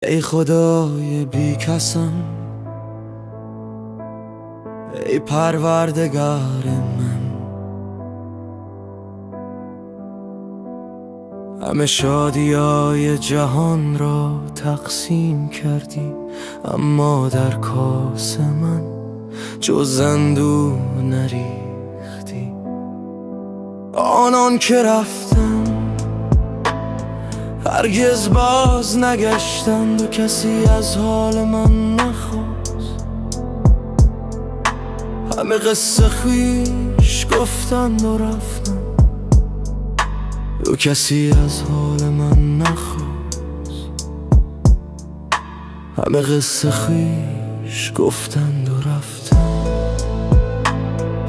ای خدای بی کسم، ای پروردگار من، همه شادیای جهان را تقسیم کردی، اما در کاس من جز اندوه نریختی. آنان که رفتن هرگز باز نگشتند و کسی از حال من نخواست. همه قصه خویش گفتند و رفتند و کسی از حال من نخواست. همه قصه خویش گفتند و رفتند،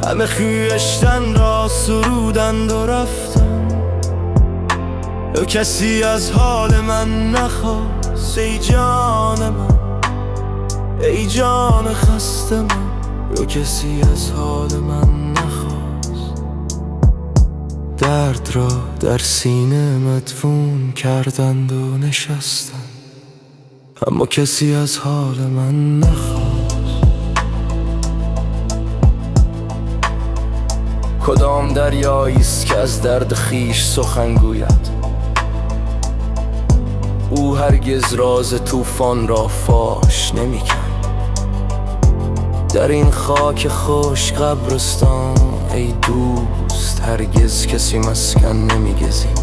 همه خویشتن را سرودند و رفتند و کسی از حال من نخواست. ای جان من، ای جان خسته من، و کسی از حال من نخواست. درد را در سینه مدفون کردند و نشستند، اما کسی از حال من نخواست. کدام دریاییست که از درد خویش سخن گوید؟ او هرگز راز طوفان را فاش نمی‌کند. در این خاک خوش قبرستان ای دوست، هرگز کسی مسکن نمی‌گزید.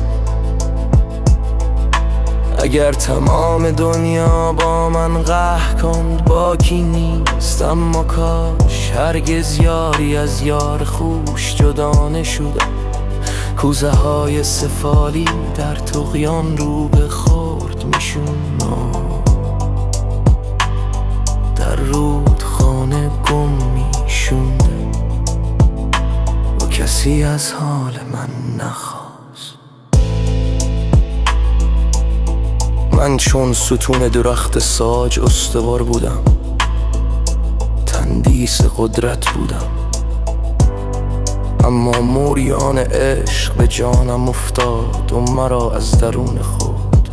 اگر تمام دنیا با من قهر کند باکی نیست، اما کاش هرگز یاری از یار خوش جدا نشدم. کوزه های سفالی در طغیان رو به خورد میشون، در رودخانه گم میشونده و کسی از حال من نخواست. من چون ستون درخت ساج استوار بودم، تندیس قدرت بودم، اما موریان عشق به جانم افتاد و مرا از درون خود.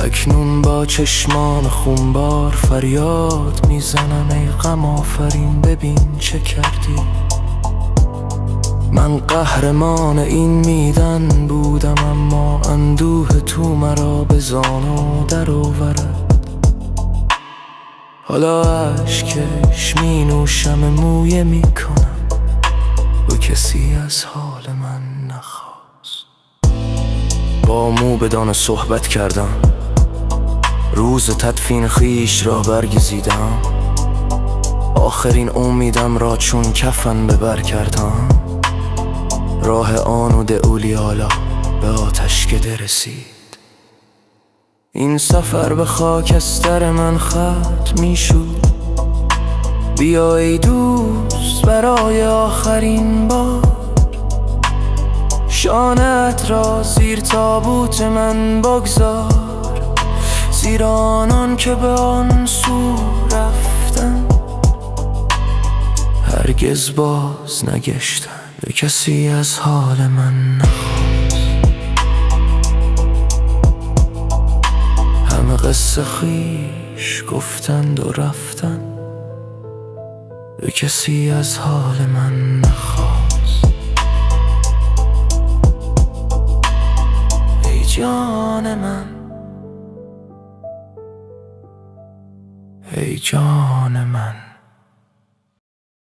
اکنون با چشمان خونبار فریاد میزنم ای غم آفرین، ببین چه کردی. من قهرمان این میدان بودم، اما اندوه تو مرا به زانو در آورد. حالا اشکش می نوشم، مویه می کنم و کسی از حال من نخواست. با موبدان صحبت کردم، روز تدفین خویش را برگزیدم. آخرین امیدم را چون کفن به بر کردم. راه آنود اولیالا به آتشکده رسید. این سفر به خاکستر من ختم می شد. بیا ای دوست برای آخرین بار، شانه‌ات را زیر تابوت من بگذار. زیرا آنان که به آن سو رفتن هرگز باز نگشتن و کسی از حال من نخواست. همه قصه خویش گفتند و رفتند و کسی از حال من نخواست. ای جان من، ای جان من.